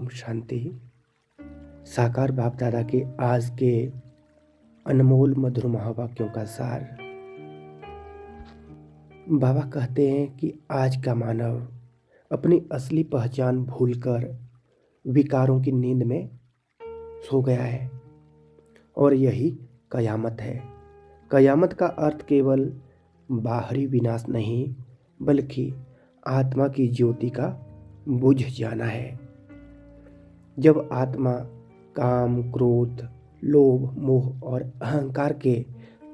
ओम शांति। साकार बाप दादा के आज के अनमोल मधुर महावाक्यों का सार। बाबा कहते हैं कि आज का मानव अपनी असली पहचान भूलकर विकारों की नींद में सो गया है और यही कयामत है। कयामत का अर्थ केवल बाहरी विनाश नहीं बल्कि आत्मा की ज्योति का बुझ जाना है। जब आत्मा काम, क्रोध, लोभ, मोह और अहंकार के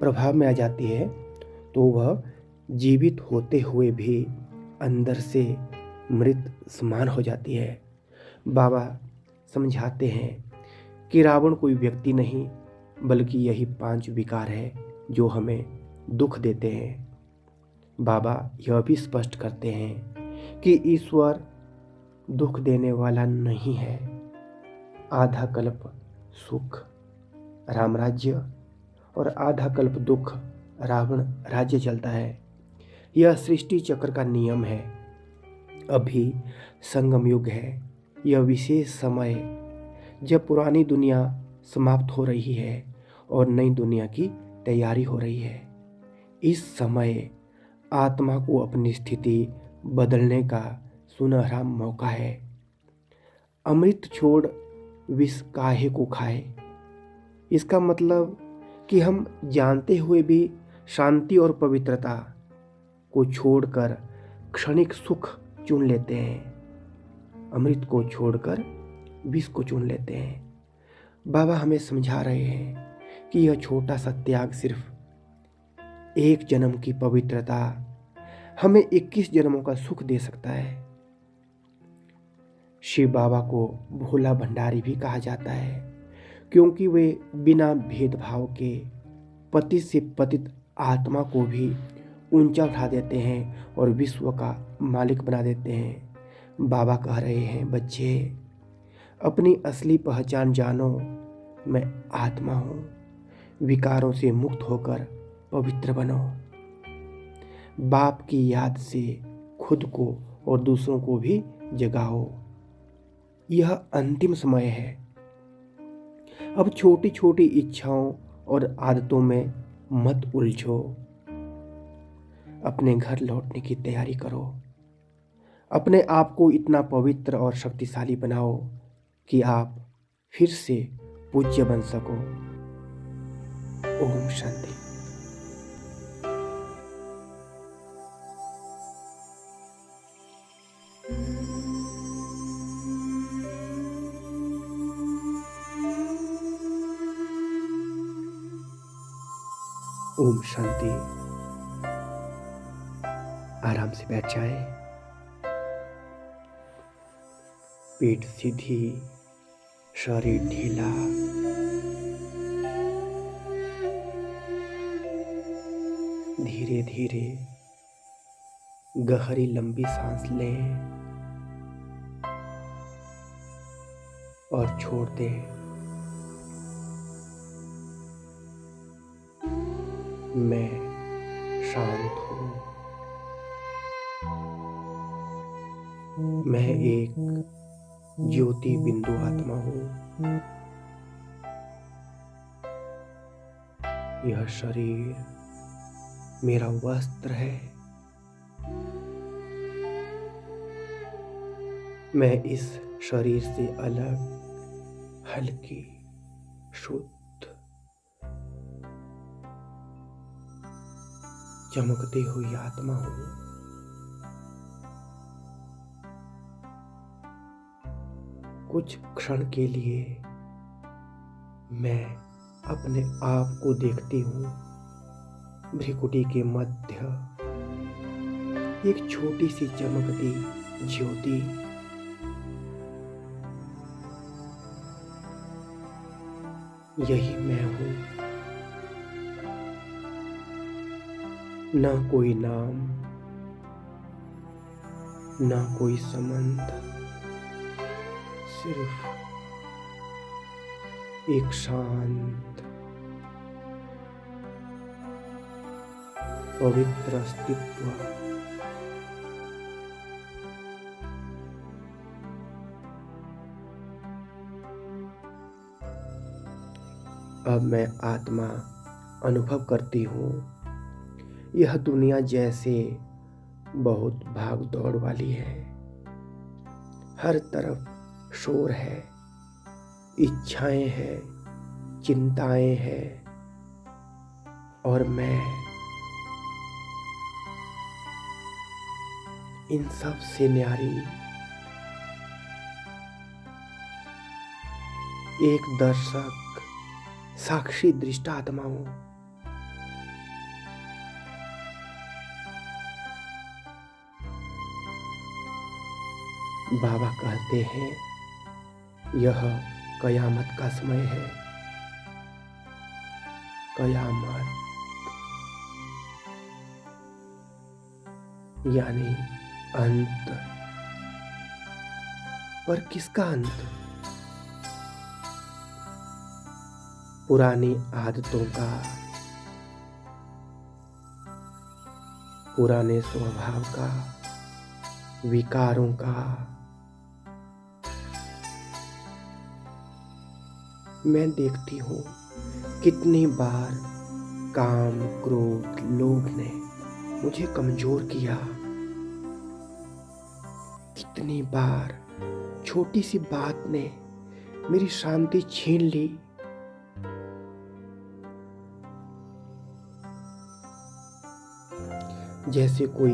प्रभाव में आ जाती है तो वह जीवित होते हुए भी अंदर से मृत समान हो जाती है। बाबा समझाते हैं कि रावण कोई व्यक्ति नहीं बल्कि यही 5 विकार है जो हमें दुख देते हैं। बाबा यह भी स्पष्ट करते हैं कि ईश्वर दुख देने वाला नहीं है। आधा कल्प सुख राम राज्य और आधा कल्प दुख रावण राज्य चलता है। यह सृष्टि चक्र का नियम है। अभी संगम युग है। यह विशेष समय जब पुरानी दुनिया समाप्त हो रही है और नई दुनिया की तैयारी हो रही है। इस समय आत्मा को अपनी स्थिति बदलने का सुनहरा मौका है। अमृत छोड़ विष काहे को खाए। इसका मतलब कि हम जानते हुए भी शांति और पवित्रता को छोड़कर क्षणिक सुख चुन लेते हैं। अमृत को छोड़कर विष को चुन लेते हैं। बाबा हमें समझा रहे हैं कि यह छोटा सा त्याग सिर्फ एक जन्म की पवित्रता हमें 21 जन्मों का सुख दे सकता है। शिव बाबा को भोला भंडारी भी कहा जाता है क्योंकि वे बिना भेदभाव के पतित से पतित आत्मा को भी ऊंचा उठा देते हैं और विश्व का मालिक बना देते हैं। बाबा कह रहे हैं, बच्चे अपनी असली पहचान जानो। मैं आत्मा हूँ। विकारों से मुक्त होकर पवित्र बनो। बाप की याद से खुद को और दूसरों को भी जगाओ। यह अंतिम समय है। अब छोटी छोटी इच्छाओं और आदतों में मत उलझो। अपने घर लौटने की तैयारी करो। अपने आप को इतना पवित्र और शक्तिशाली बनाओ कि आप फिर से पूज्य बन सको। ओम शांति। ओम शांति। आराम से बैठ जाए। पीठ सीधी, शरीर ढीला। धीरे धीरे गहरी लंबी सांस लें और छोड़ दें। मैं शांत हूँ। मैं एक ज्योति बिंदु आत्मा हूँ। यह शरीर मेरा वस्त्र है। मैं इस शरीर से अलग, हल्की, शुद्ध, चमकती हुई आत्मा हूँ। कुछ क्षण के लिए मैं अपने आप को देखती हूँ। भ्रिकुटी के मध्य एक छोटी सी चमकती ज्योति। यही मैं हूँ। न कोई नाम, न कोई संबंध, सिर्फ एक शांत पवित्र अस्तित्व। अब मैं आत्मा अनुभव करती हूँ, यह दुनिया जैसे बहुत भाग दौड़ वाली है। हर तरफ शोर है, इच्छाएं हैं, चिंताएं हैं, और मैं इन सब से न्यारी एक दर्शक, साक्षी दृष्टात्मा हूं। बाबा कहते हैं यह कयामत का समय है। कयामत यानी अंत। पर किसका अंत? पुरानी आदतों का, पुराने स्वभाव का, विकारों का। मैं देखती हूँ कितनी बार काम, क्रोध, लोभ ने मुझे कमजोर किया। कितनी बार छोटी सी बात ने मेरी शांति छीन ली। जैसे कोई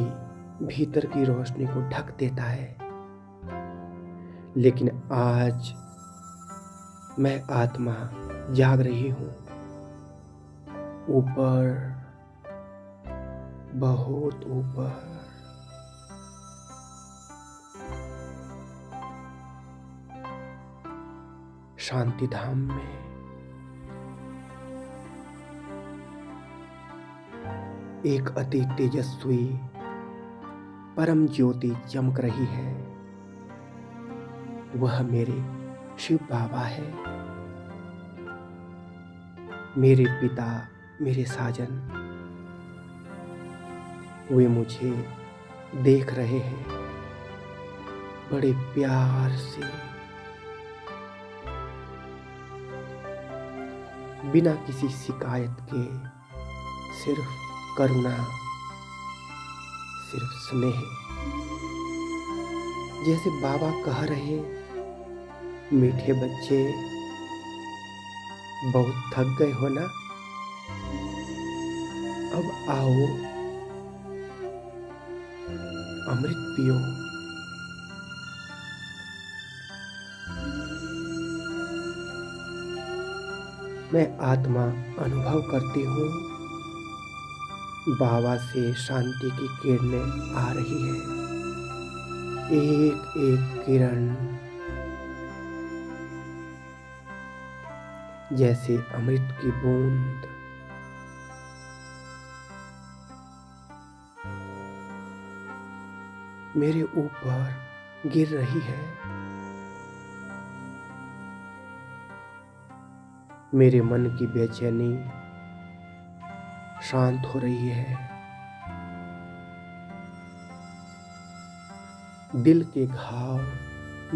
भीतर की रोशनी को ढक देता है। लेकिन आज मैं आत्मा जाग रही हूँ। ऊपर, बहुत ऊपर, शांति धाम में एक अति तेजस्वी परम ज्योति चमक रही है। वह मेरे शिव बाबा है, मेरे पिता, मेरे साजन। वे मुझे देख रहे हैं बड़े प्यार से, बिना किसी शिकायत के। सिर्फ करुणा, सिर्फ स्नेह। जैसे बाबा कह रहे, मीठे बच्चे बहुत थक गए हो ना, अब आओ अमृत पियो। मैं आत्मा अनुभव करती हूँ बाबा से शांति की किरणें आ रही है। एक एक किरण जैसे अमृत की बूंद मेरे ऊपर गिर रही है। मेरे मन की बेचैनी शांत हो रही है। दिल के घाव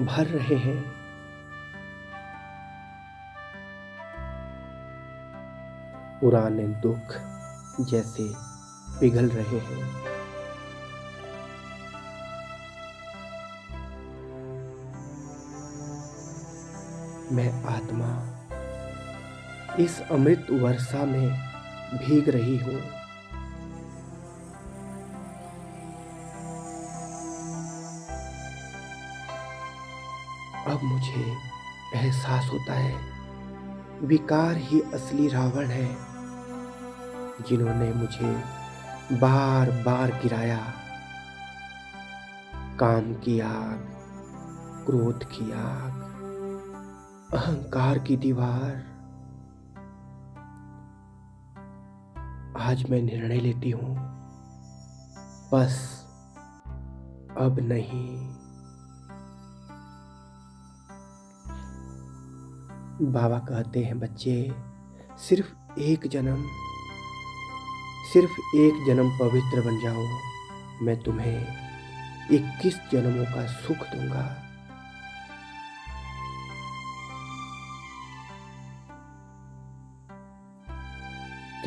भर रहे हैं। पुराने दुख जैसे पिघल रहे हैं। मैं आत्मा इस अमृत वर्षा में भीग रही हूँ। अब मुझे एहसास होता है विकार ही असली रावण है, जिन्होंने मुझे बार बार गिराया। काम की आग, क्रोध की आग, अहंकार की दीवार। आज मैं निर्णय लेती हूँ, बस अब नहीं। बाबा कहते हैं बच्चे, सिर्फ एक जन्म पवित्र बन जाओ, मैं तुम्हें 21 जन्मों का सुख दूंगा।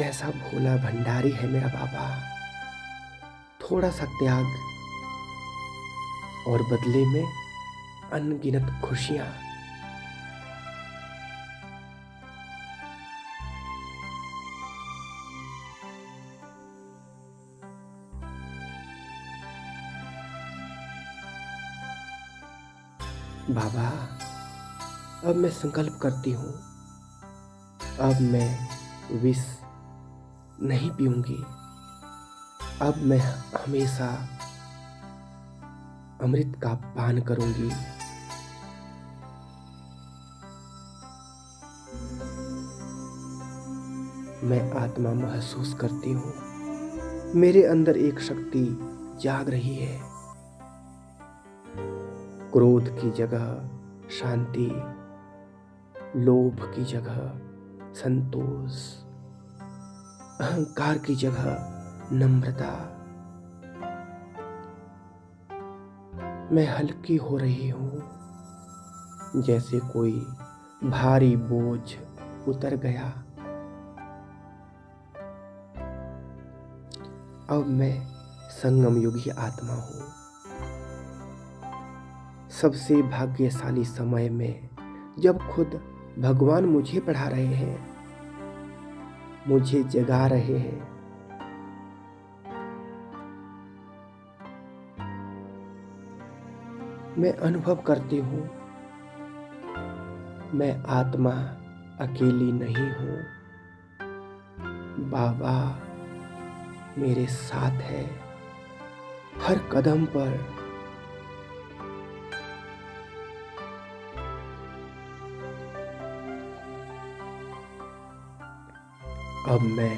कैसा भोला भंडारी है मेरा बाबा। थोड़ा सा त्याग और बदले में अनगिनत खुशियां। बाबा, अब मैं संकल्प करती हूँ, अब मैं विष नहीं पीऊंगी। अब मैं हमेशा अमृत का पान करूंगी। मैं आत्मा महसूस करती हूँ, मेरे अंदर एक शक्ति जाग रही है। क्रोध की जगह शांति, लोभ की जगह संतोष, अहंकार की जगह नम्रता। मैं हल्की हो रही हूँ, जैसे कोई भारी बोझ उतर गया। अब मैं संगम युगी आत्मा हूँ। सबसे भाग्यशाली समय में, जब खुद भगवान मुझे पढ़ा रहे हैं, मुझे जगा रहे हैं। मैं अनुभव करती हूँ, मैं आत्मा अकेली नहीं हूँ। बाबा मेरे साथ है, हर कदम पर। अब मैं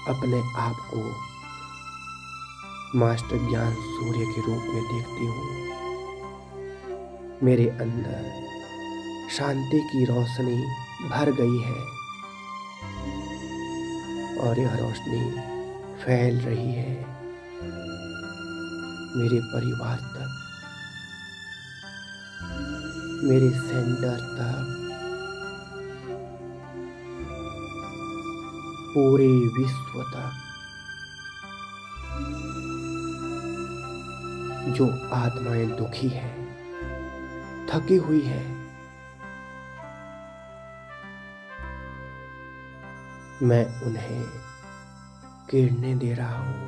अपने आप को मास्टर ज्ञान सूर्य के रूप में देखती हूँ। मेरे अंदर शांति की रोशनी भर गई है और यह रोशनी फैल रही है मेरे परिवार तक, मेरे सेंटर तक, पूरे विश्व तक। जो आत्माएं दुखी है, थकी हुई है, मैं उन्हें किरणें दे रहा हूं।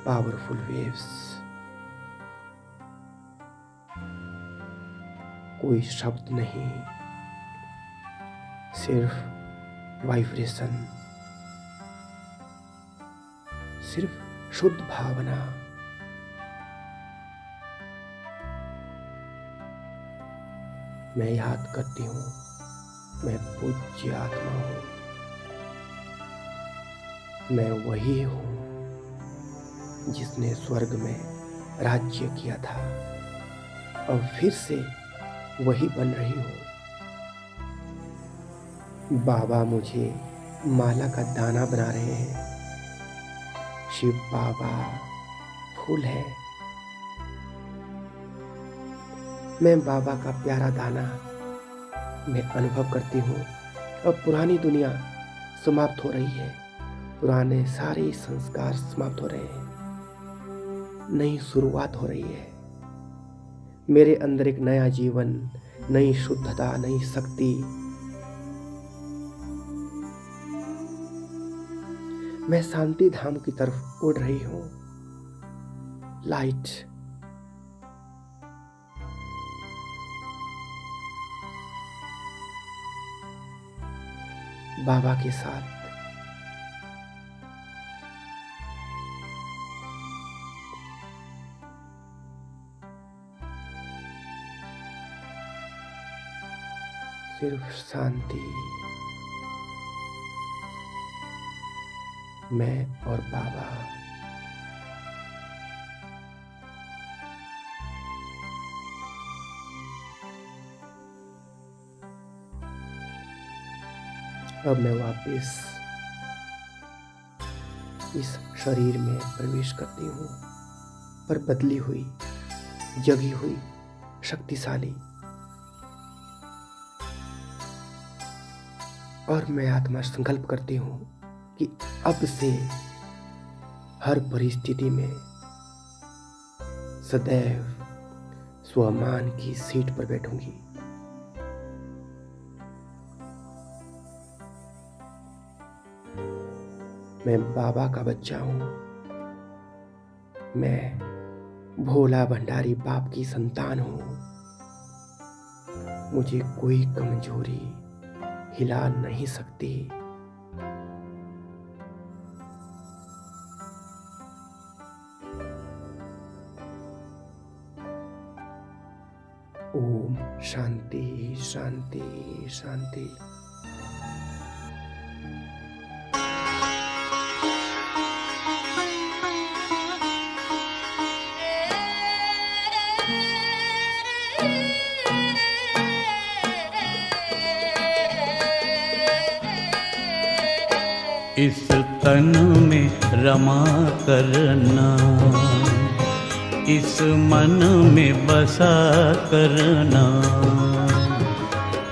Powerful waves. कोई शब्द नहीं, सिर्फ वाइब्रेशन, सिर्फ शुद्ध भावना। मैं याद करती हूँ, मैं पूज्य आत्मा हूँ। मैं वही हूँ जिसने स्वर्ग में राज्य किया था, और फिर से वही बन रही हूँ। बाबा मुझे माला का दाना बना रहे हैं। शिव बाबा फूल है, मैं बाबा का प्यारा दाना। मैं अनुभव करती हूँ, अब पुरानी दुनिया समाप्त हो रही है, पुराने सारे संस्कार समाप्त हो रहे हैं, नई शुरुआत हो रही है। मेरे अंदर एक नया जीवन, नई शुद्धता, नई शक्ति। मैं शांति धाम की तरफ उड़ रही हूँ। लाइट, बाबा के साथ। सिर्फ शांति, मैं और बाबा। अब मैं वापस इस शरीर में प्रवेश करती हूँ, पर बदली हुई, जगी हुई, शक्तिशाली। और मैं आत्मा संकल्प करती हूँ कि अब से हर परिस्थिति में सदैव स्वामान की सीट पर बैठूंगी। मैं बाबा का बच्चा हूँ। मैं भोला भंडारी बाप की संतान हूँ। मुझे कोई कमजोरी हिला नहीं सकती। ओम शांति शांति शांति। इस तन में रमा करना, इस मन में बसा करना,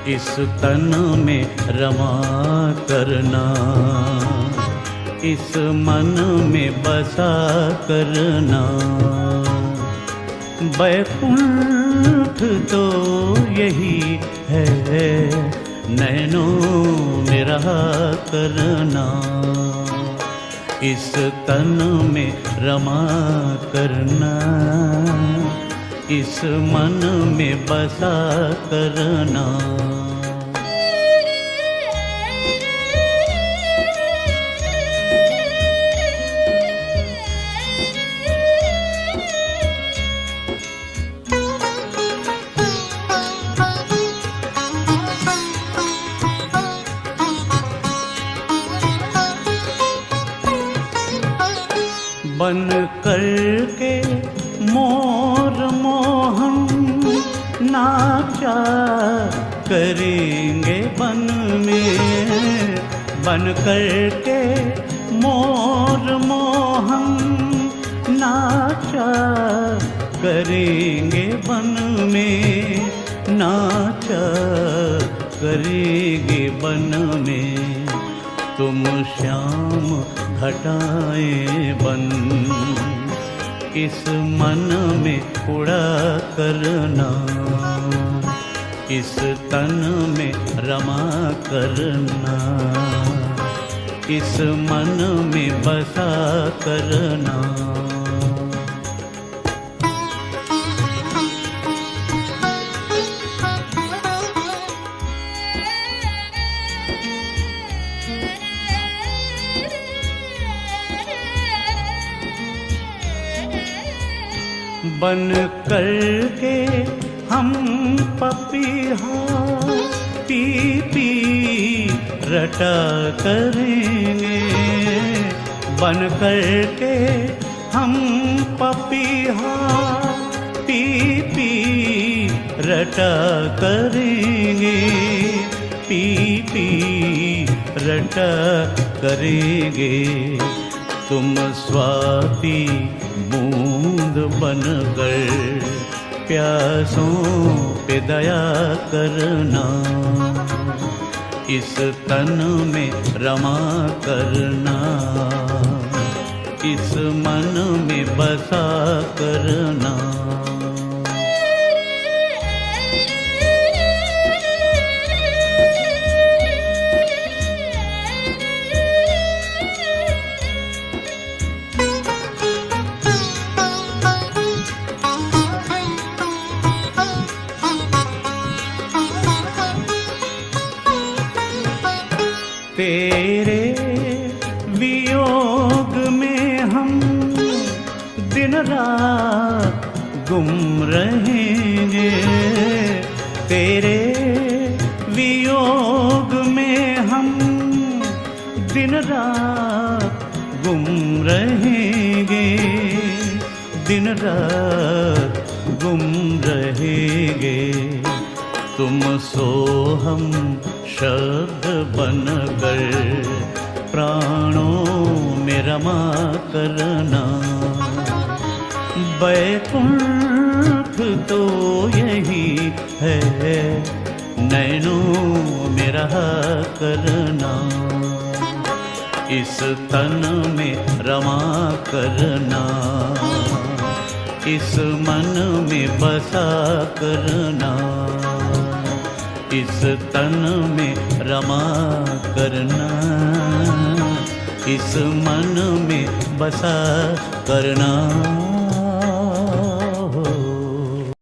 इस तन में रमा करना, इस मन में बसा करना। वैकुंठ तो यही है, नैनों में रहा करना। इस तन में रमा करना, इस मन में बसा करना। बन करके मोर मोहन नाचा करेंगे बन में। बन करके मोर मोहन नाचा करेंगे बन में, नाचा करेंगे बन में। तुम श्याम घटाएं बन, इस मन में उड़ा करना, इस तन में रमा करना, इस मन में बसा करना। बन करके हम पपीहा पी पी रटा करेंगे। बन करके हम पपीहा पी पी रटा करेंगे, पी पी रटा करेंगे। तुम स्वाति बूंद बनकर प्यासों पे दया करना, इस तन में रमा करना, इस मन में बसा करना। तेरे वियोग में हम दिन रात गुम रहेंगे। तेरे वियोग में हम दिन रात गुम रहेंगे, दिन रात गुम रहेंगे। तुम सोहम शब्द बनकर प्राणों में रमा करना। वैकुंठ तो यही है, नैनों में रहा करना, इस तन में रमा करना, इस मन में बसा करना, इस तन में रमा करना, इस मन में बसा करना।